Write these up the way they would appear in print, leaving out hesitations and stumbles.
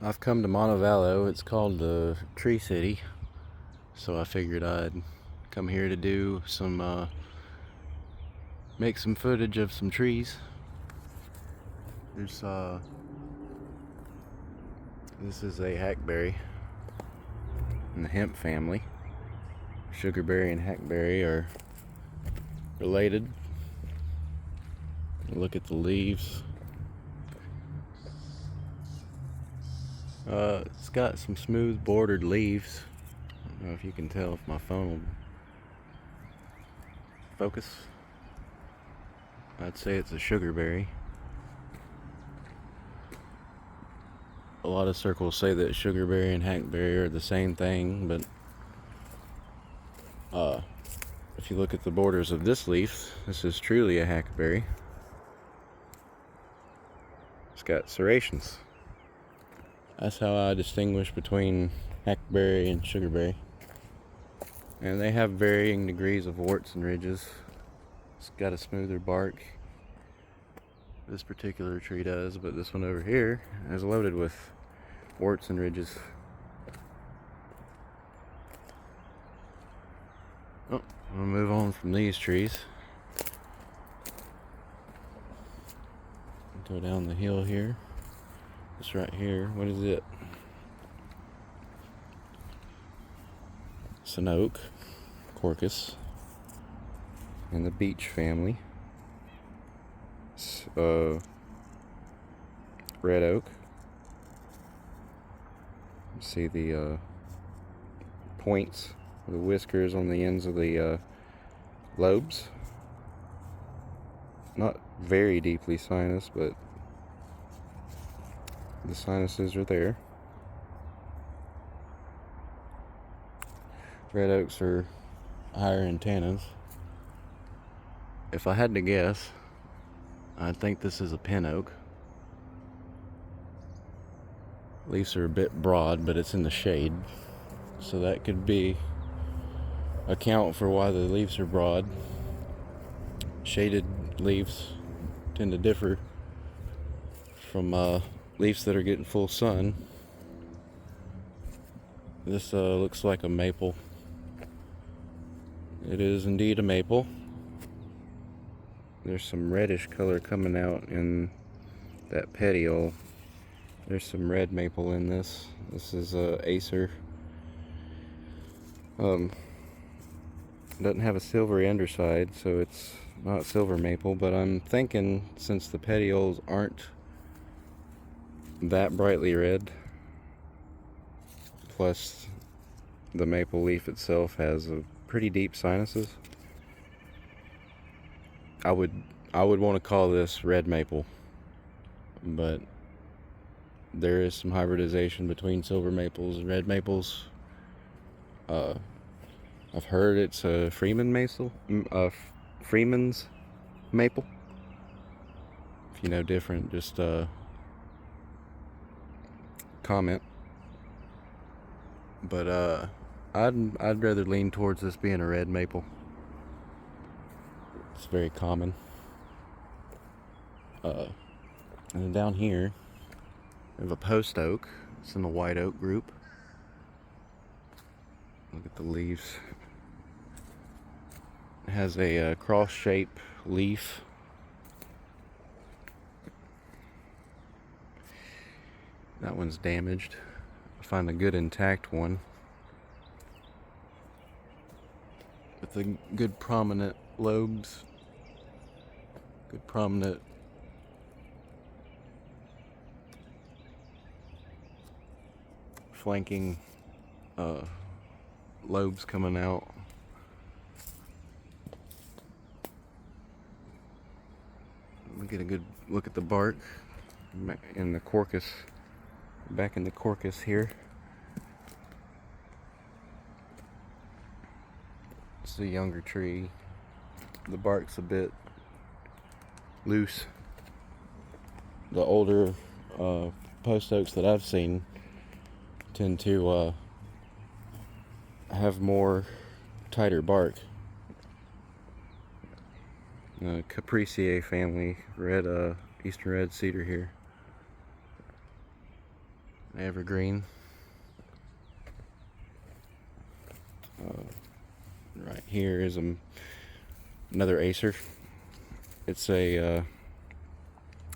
I've come to Montevallo. It's called the Tree City, so I figured I'd come here to do some make some footage of some trees. There's this is a hackberry in the hemp family. Sugarberry and hackberry are related. Look at the leaves. It's got some smooth bordered leaves. I don't know if you can tell if my phone will focus. I'd say it's a sugarberry. A lot of circles say that sugarberry and hackberry are the same thing, but if you look at the borders of this leaf, this is truly a hackberry. It's got serrations. That's how I distinguish between hackberry and sugarberry. And they have varying degrees of warts and ridges. It's got a smoother bark. This particular tree does, but this one over here is loaded with warts and ridges. Oh, I'm gonna move on from these trees. Go down the hill here. This right here, what is it? It's an oak, Corcus, in the beech family. It's, red oak. You see the points, the whiskers on the ends of the lobes. Not very deeply sinus, but the sinuses are there. Red oaks are higher in tannins. If I had to guess, I think this is a pin oak. Leaves are a bit broad, but it's in the shade, so that could be account for why the leaves are broad. Shaded leaves tend to differ from leaves that are getting full sun. This looks like a maple. It is indeed a maple. There's some reddish color coming out in that petiole. There's some red maple in this. This is Acer. Doesn't have a silvery underside, so it's not silver maple, but I'm thinking since the petioles aren't that brightly red, plus the maple leaf itself has a pretty deep sinuses, I would want to call this red maple, but there is some hybridization between silver maples and red maples. I've heard it's a Freeman's maple. If you know different, just comment. But I'd rather lean towards this being a red maple. It's very common. And then down here, we have a post oak. It's in the white oak group. Look at the leaves. It has a cross-shaped leaf. That one's damaged. I find a good intact one with the good prominent lobes, good prominent flanking lobes coming out. We get a good look at the bark in the Corcus. Back in the Corcus here. It's a younger tree. The bark's a bit loose. The older post oaks that I've seen tend to have more tighter bark. Capriciae family, red eastern red cedar here. evergreen. Right here is another acer. It's a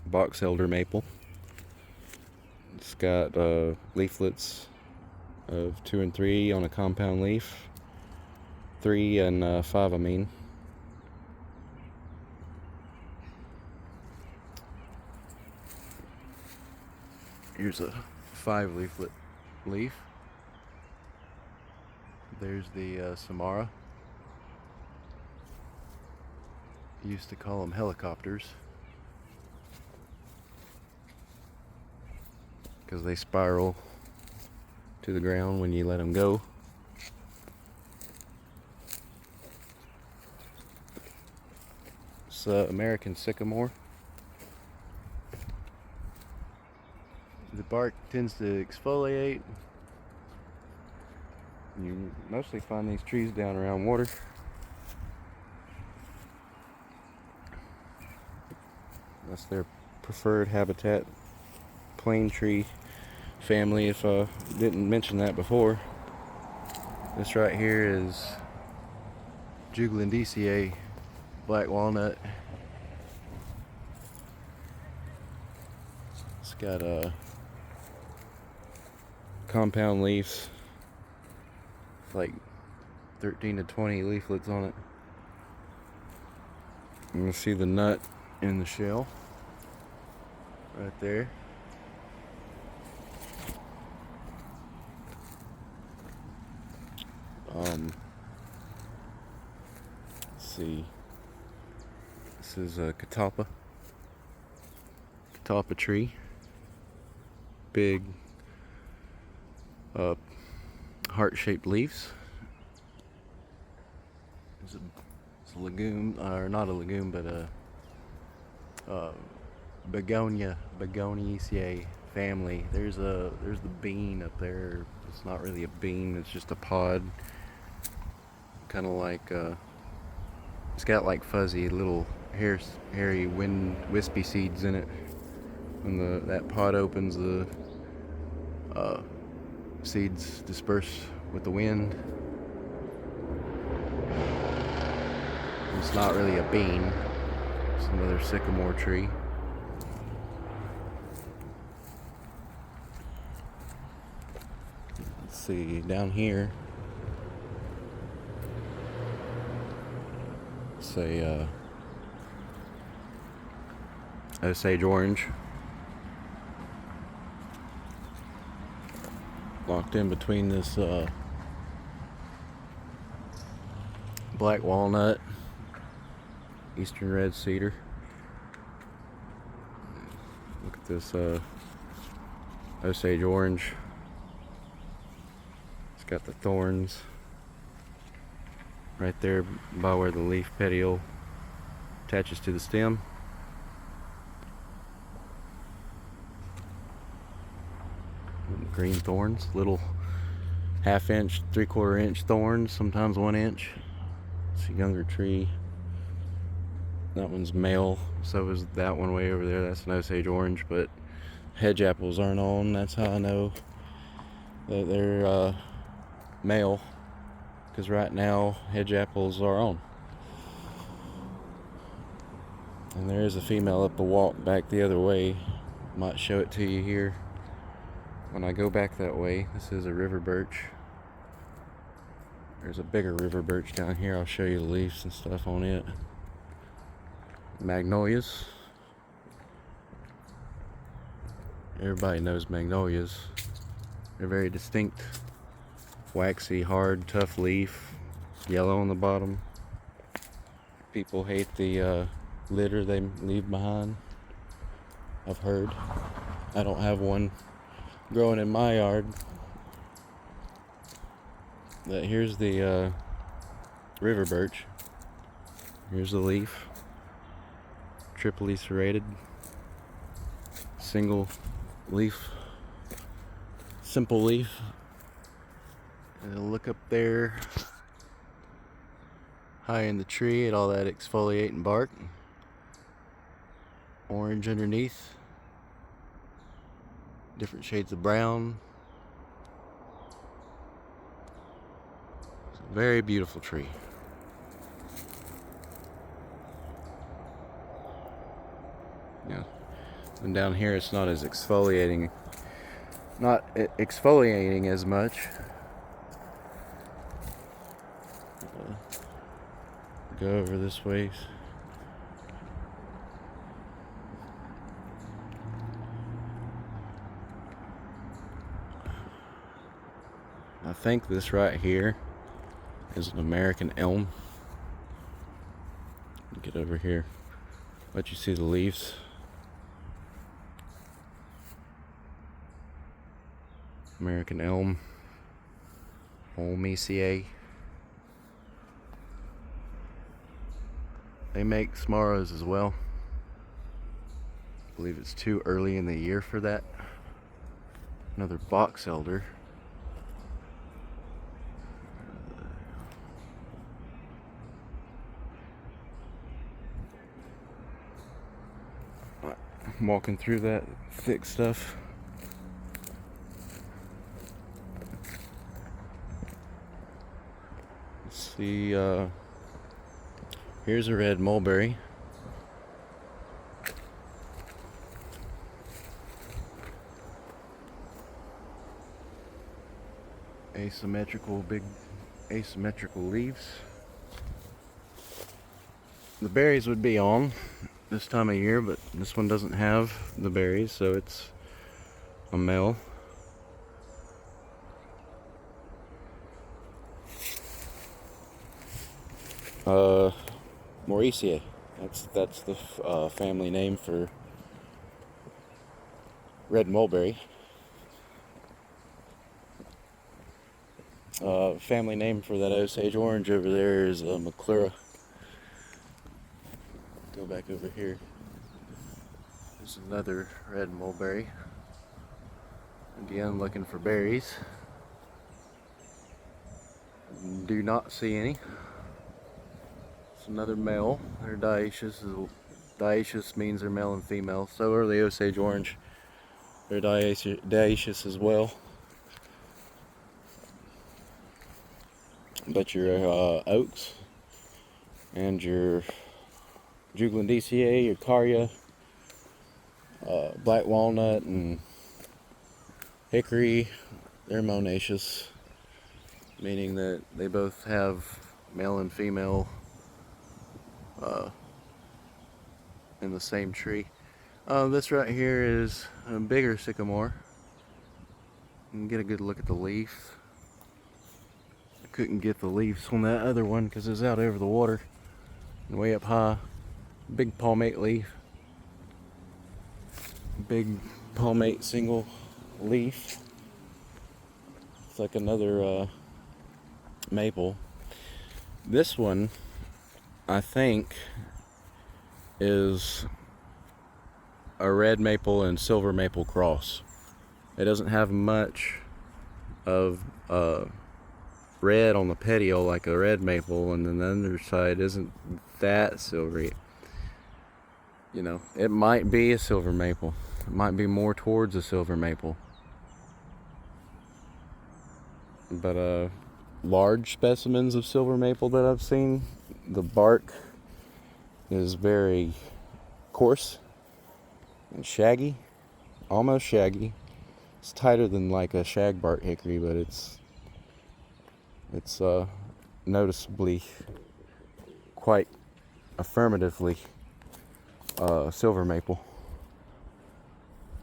box elder maple. It's got leaflets of 2 and 3 on a compound leaf. 3 and 5, I mean. Here's a 5 leaflet leaf. There's the Samara. Used to call them helicopters because they spiral to the ground when you let them go. It's American sycamore. The bark tends to exfoliate. You mostly find these trees down around water. That's their preferred habitat. Plane tree family, if I didn't mention that before. This right here is Juglandaceae black walnut. It's got compound leaves, like 13 to 20 leaflets on it. You can see the nut in the shell right there. Let's see. This is a catalpa tree. Big heart-shaped leaves. It's a legume, or not a legume, but a Begoniaceae family. There's the bean up there. It's not really a bean, it's just a pod. Kind of like it's got like fuzzy little hairy wispy seeds in it. When that pod opens, the seeds disperse with the wind. It's not really a bean. It's another sycamore tree. Let's see, down here, it's a Osage orange. Locked in between this black walnut, eastern red cedar. Look at this Osage orange. It's got the thorns right there by where the leaf petiole attaches to the stem. Green thorns, little 1/2 inch, 3/4 inch thorns, sometimes 1 inch. It's a younger tree. That one's male, so is that one way over there. That's an Osage orange, but hedge apples aren't on. That's how I know that they're male, because right now hedge apples are on. And there is a female up the walk back the other way. Might show it to you here. When I go back that way, this is a river birch. There's a bigger river birch down here. I'll show you the leaves and stuff on it. Magnolias. Everybody knows magnolias. They're very distinct. Waxy, hard, tough leaf. Yellow on the bottom. People hate the litter they leave behind. I've heard. I don't have one growing in my yard. But here's the river birch. Here's the leaf. Triply serrated. Single leaf. Simple leaf. And look up there, high in the tree, at all that exfoliating bark. Orange underneath. different shades of brown. It's a very beautiful tree. Yeah. And down here it's not as exfoliating, as much. Go over this way. I think this right here is an American elm. Get over here, let you see the leaves. American elm, Olmisiae. They make smarrows as well. I believe it's too early in the year for that. Another box elder. I'm walking through that thick stuff. Let's see, here's a red mulberry. Big asymmetrical leaves. The berries would be on this time of year, but this one doesn't have the berries, so it's a male. Mauricia. That's the family name for red mulberry. Family name for that Osage orange over there is McClura. Go back over here. There's another red mulberry. Again, looking for berries. Do not see any. It's another male. They're dioecious. Dioecious means they're male and female. So are the Osage orange. They're dioecious as well. But your oaks and your Juglandaceae, your Carya, black walnut, and hickory, they're monoecious, meaning that they both have male and female in the same tree. This right here is a bigger sycamore. You can get a good look at the leaf. I couldn't get the leaves on that other one because it was out over the water and way up high. Big palmate leaf. Big palmate single leaf. It's like another maple. This one, I think, is a red maple and silver maple cross. It doesn't have much of red on the petiole like a red maple, and then the underside isn't that silvery. You know, it might be a silver maple. It might be more towards a silver maple. But large specimens of silver maple that I've seen, the bark is very coarse and shaggy, almost shaggy. It's tighter than like a shagbark hickory, but it's noticeably, quite affirmatively silver maple.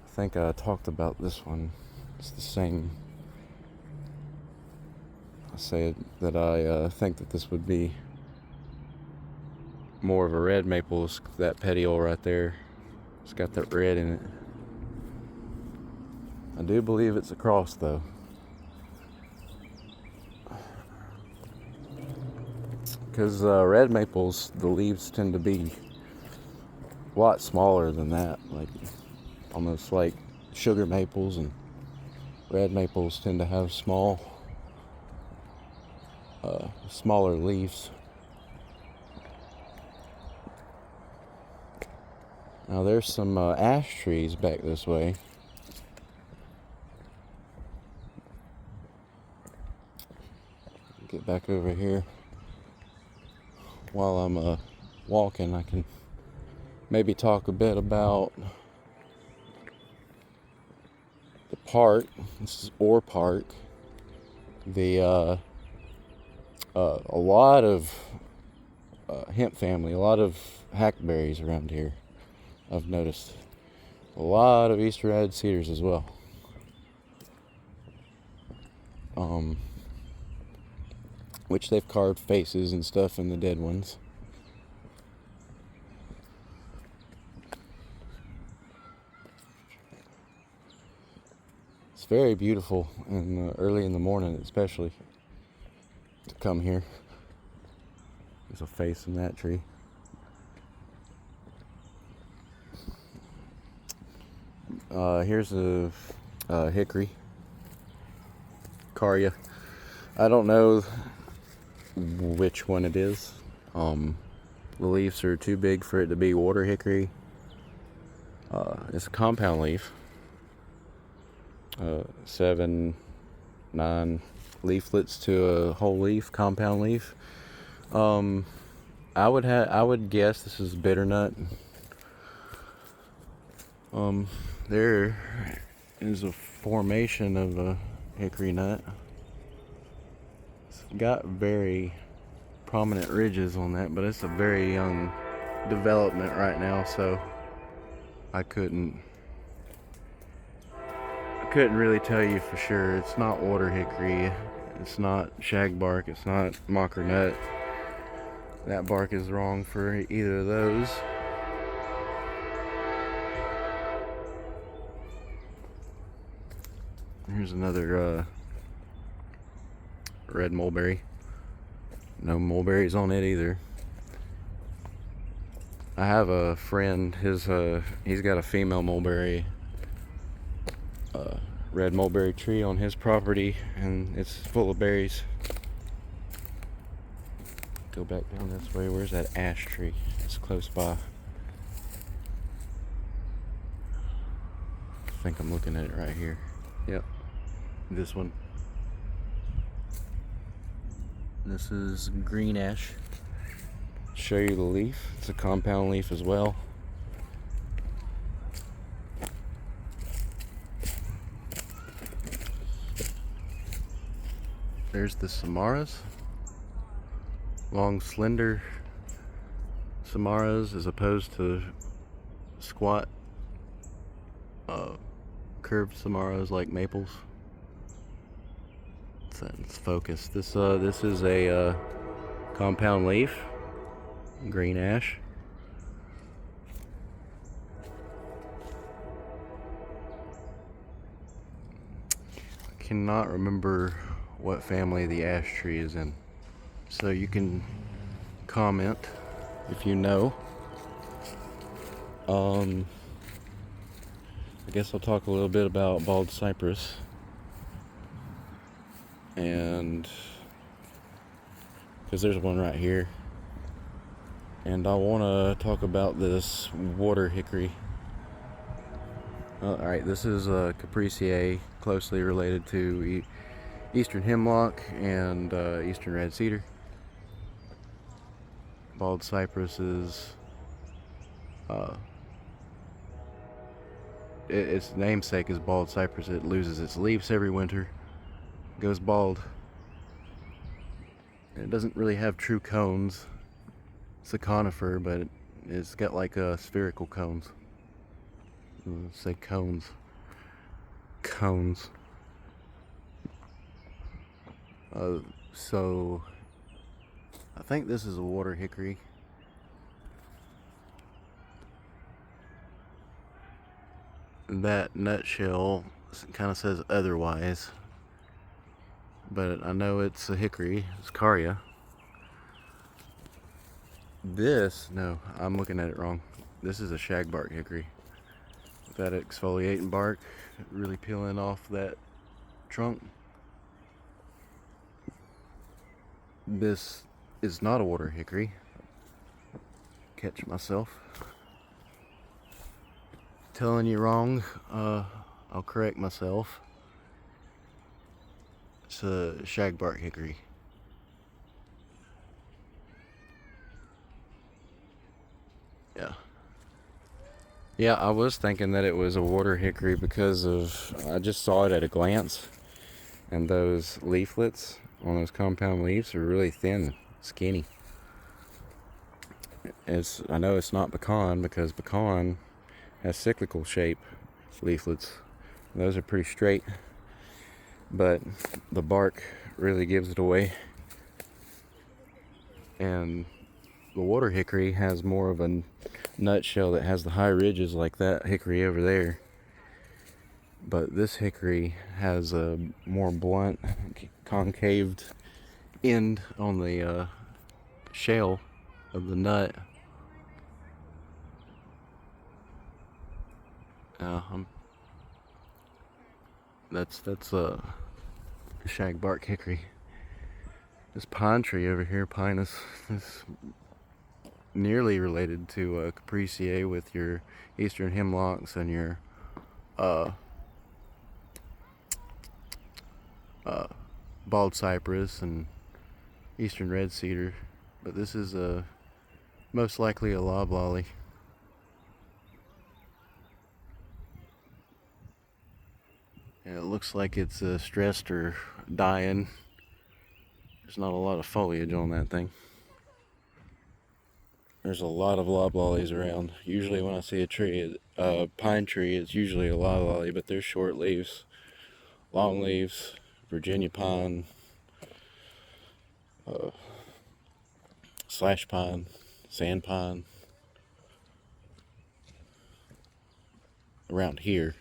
I think I talked about this one. It's the same. I say that I think that this would be more of a red maple. It's that petiole right there. It's got that red in it. I do believe it's a cross though. Because red maples, the leaves tend to be a lot smaller than that, like almost like sugar maples, and red maples tend to have smaller leaves. Now there's some ash trees back this way. Get back over here. While I'm walking, I can maybe talk a bit about the park. This is Orr Park. A lot of hemp family, a lot of hackberries around here. I've noticed a lot of Eastern red cedars as well. Which they've carved faces and stuff in the dead ones. It's very beautiful, and early in the morning especially, to come here. There's a face in that tree. Here's a hickory, Caria. I don't know which one it is. The leaves are too big for it to be water hickory. It's a compound leaf. 7, 9 leaflets to a whole leaf, compound leaf. I would guess this is bitternut. There is a formation of a hickory nut. It's got very prominent ridges on that, but it's a very young development right now, so I couldn't really tell you for sure. It's not water hickory, it's not shagbark, it's not mocker nut. That bark is wrong for either of those. Here's another red mulberry. No mulberries on it either. I have a friend, he's got a female mulberry, red mulberry tree on his property, and it's full of berries. Go back down this way. Where's that ash tree? It's close by. I think I'm looking at it right here. Yep, this one. This is green ash. Show you the leaf. It's a compound leaf as well. There's the samaras. Long, slender samaras as opposed to squat, curved samaras like maples. Let's focus. This is a compound leaf, green ash. I cannot remember what family the ash tree is in, so you can comment if you know. I guess I'll talk a little bit about bald cypress, and because there's one right here, and I want to talk about this water hickory. Alright, this is a capriciae, closely related to eastern hemlock and eastern red cedar. Bald cypress is its namesake is bald cypress. It loses its leaves every winter, goes bald. It doesn't really have true cones. It's a conifer, but it's got like spherical cones. Let's say cones. Cones. So I think this is a water hickory. That nutshell kind of says otherwise, but I know it's a hickory. It's Caria. No, I'm looking at it wrong. This is a shagbark hickory. That exfoliating bark really peeling off that trunk. This is not a water hickory. Catch myself telling you wrong. I'll correct myself. It's a shagbark hickory. Yeah, I was thinking that it was a water hickory because I just saw it at a glance, and those leaflets on those compound leaves are really thin, skinny. I know it's not pecan because pecan has cyclical shape leaflets. Those are pretty straight, but the bark really gives it away. And the water hickory has more of a nutshell that has the high ridges like that hickory over there. But this hickory has a more blunt, concaved end on the shell of the nut. That's shagbark hickory. This pine tree over here, Pinus, is nearly related to Capriciae with your eastern hemlocks and your bald cypress and eastern red cedar, but this is most likely a loblolly. And it looks like it's stressed or dying. There's not a lot of foliage on that thing. There's a lot of loblollies around. Usually when I see a tree, a pine tree, it's usually a loblolly, but they're short leaves. Long leaves, Virginia pine, slash pine, sand pine. Around here,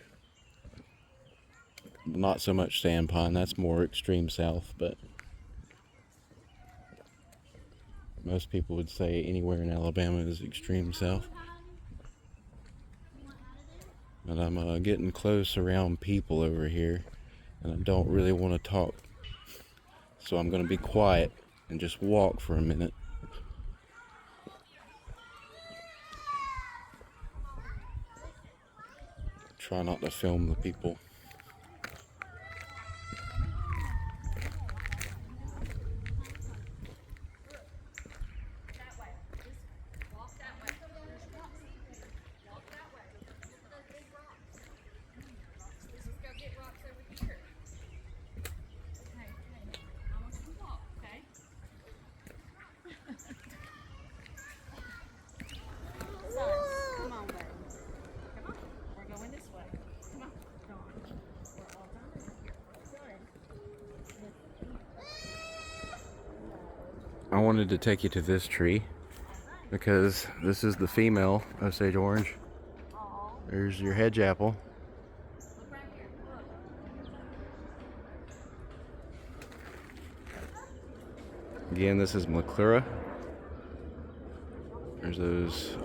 not so much sand pine, that's more extreme south, but most people would say anywhere in Alabama is extreme south. And I'm getting close around people over here, and I don't really want to talk, so I'm going to be quiet and just walk for a minute. Try not to film the people. I wanted to take you to this tree because this is the female Osage orange. There's your hedge apple. Again, this is McClura. There's those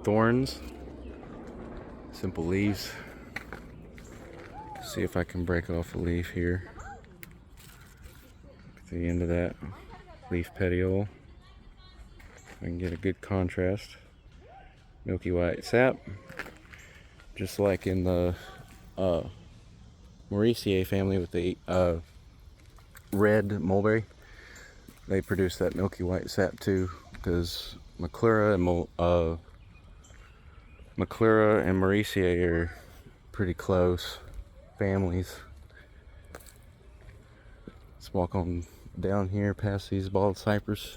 thorns, simple leaves. See if I can break off a leaf here. At the end of that leaf petiole, I can get a good contrast. Milky white sap, just like in the Mauriceae family with the red mulberry. They produce that milky white sap too, because McClura and Mauriceae are pretty close families. Let's walk on down here past these bald cypress.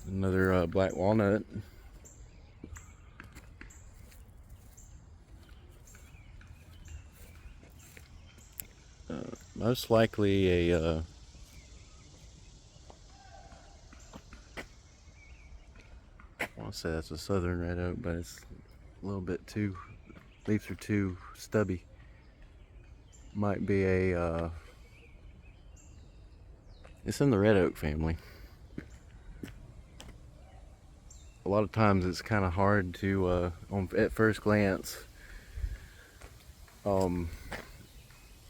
Another black walnut. Most likely a I want to say that's a southern red oak, but it's a little bit too, leaves are too stubby. Might be a it's in the red oak family. A lot of times it's kind of hard to at first glance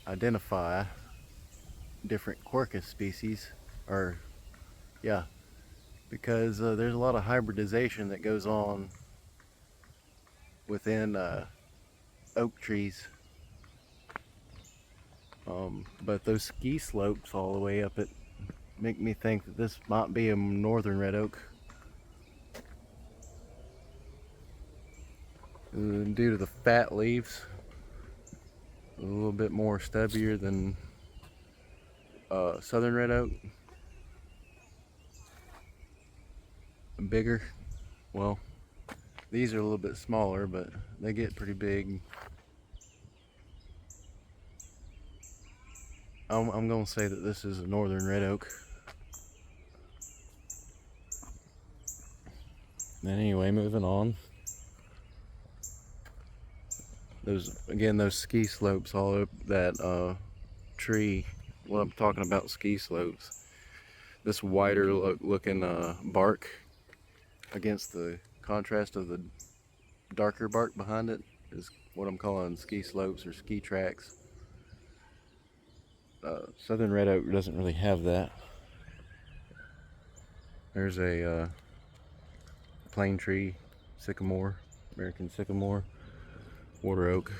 identify different Quercus species, or yeah, because there's a lot of hybridization that goes on within oak trees. But those ski slopes all the way up it make me think that this might be a northern red oak. Due to the fat leaves, a little bit more stubbier than southern red oak. Bigger. Well, these are a little bit smaller, but they get pretty big. I'm gonna say that this is a northern red oak. And anyway, moving on. Those ski slopes all up that tree. Well, I'm talking about ski slopes. This wider looking bark against the contrast of the darker bark behind it is what I'm calling ski slopes or ski tracks. Southern red oak doesn't really have that. There's a plane tree, sycamore, American sycamore, water oak,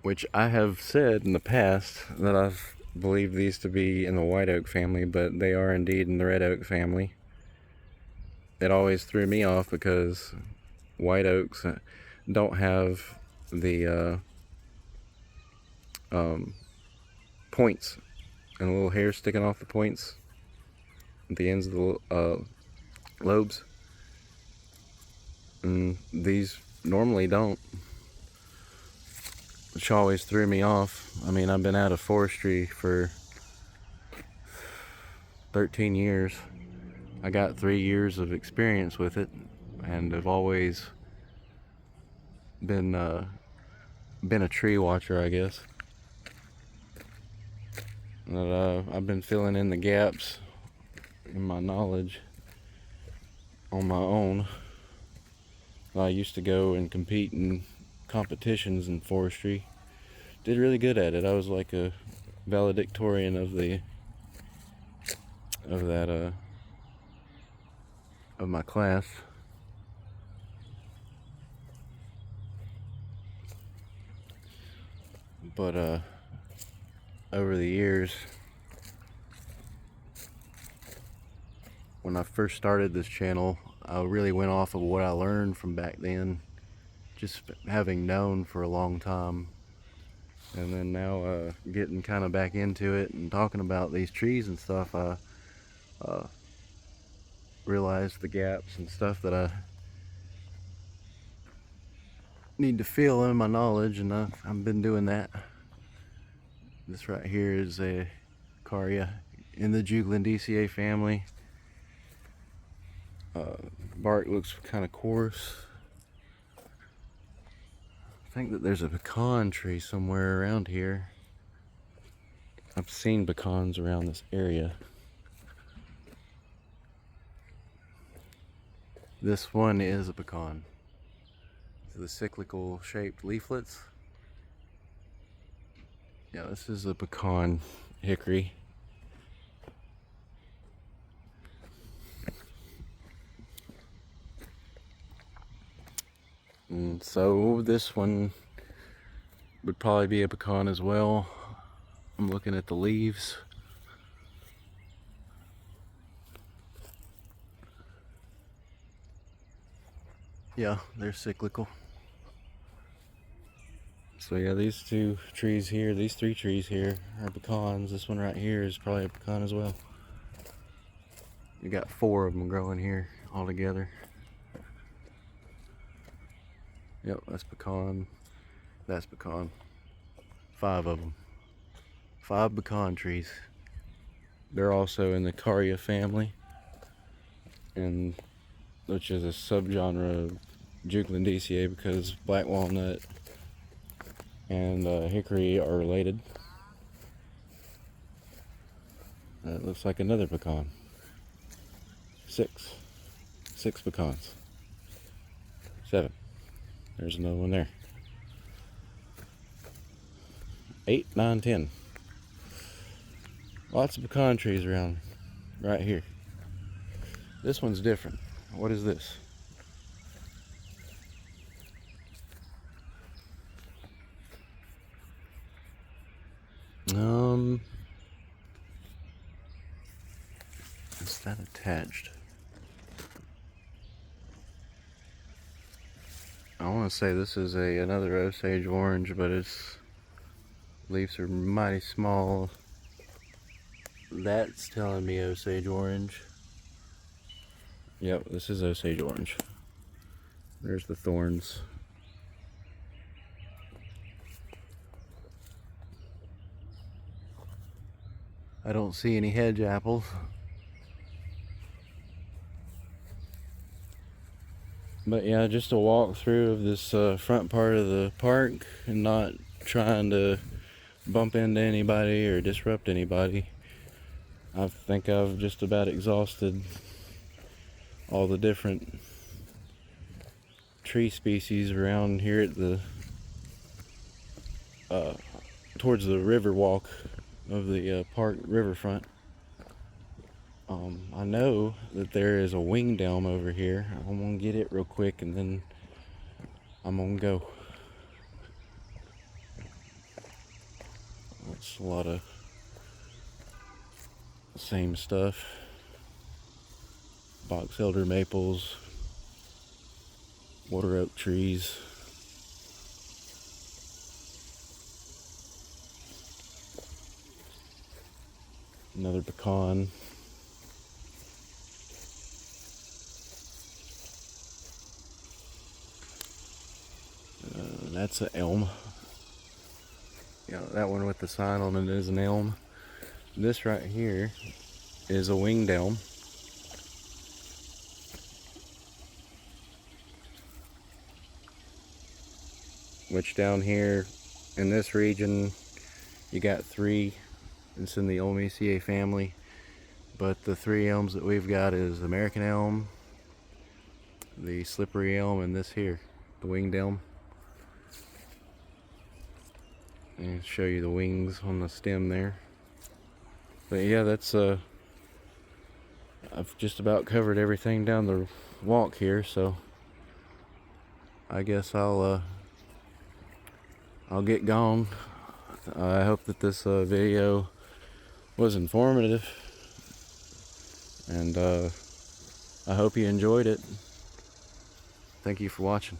which I have said in the past that I've believed these to be in the white oak family, but they are indeed in the red oak family. It always threw me off because white oaks don't have the points and a little hair sticking off the points at the ends of the lobes, and these normally don't, which always threw me off. I mean, I've been out of forestry for 13 years. I got 3 years of experience with it, and I've always been a tree watcher, I guess. But I've been filling in the gaps in my knowledge on my own. I used to go and compete in competitions in forestry. Did really good at it. I was like a valedictorian of my class. But over the years, when I first started this channel, I really went off of what I learned from back then, just having known for a long time. And then now getting kind of back into it and talking about these trees and stuff, I realized the gaps and stuff that I need to fill in my knowledge, and I've been doing that. This right here is a Caria in the Juglandaceae family. Bark looks kind of coarse. I think that there's a pecan tree somewhere around here. I've seen pecans around this area. This one is a pecan. So the cyclical shaped leaflets. Yeah, this is a pecan hickory. And so this one would probably be a pecan as well. I'm looking at the leaves. Yeah, they're cyclical. So yeah, these two trees here, these 3 trees here are pecans. This one right here is probably a pecan as well. You got 4 of them growing here all together. Yep, that's pecan. That's pecan. 5 of them. 5 pecan trees. They're also in the Caria family, and which is a subgenre of Juglandaceae because black walnut and hickory are related. It looks like another pecan. 6 pecans. 7. There's another one there. 8, 9, 10. Lots of pecan trees around right here. This one's different. What is this? Is that attached? I want to say this is another Osage orange, but its leaves are mighty small. That's telling me Osage orange. Yep, this is Osage orange. There's the thorns. I don't see any hedge apples. But yeah, just a walkthrough of this front part of the park, and not trying to bump into anybody or disrupt anybody. I think I've just about exhausted all the different tree species around here at the towards the river walk of the park riverfront. I know that there is a winged elm over here. I'm gonna get it real quick and then I'm gonna go. It's a lot of same stuff. Box elder maples, water oak trees. Another pecan. That's an elm. Yeah, that one with the sign on it is an elm. This right here is a winged elm. Which down here in this region, you got 3. It's in the Olmisiae family. But the 3 elms that we've got is American elm, the slippery elm, and this here, the winged elm. And show you the wings on the stem there. But yeah, that's I've just about covered everything down the walk here, so I guess I'll get gone. I hope that this video was informative, and I hope you enjoyed it. Thank you for watching.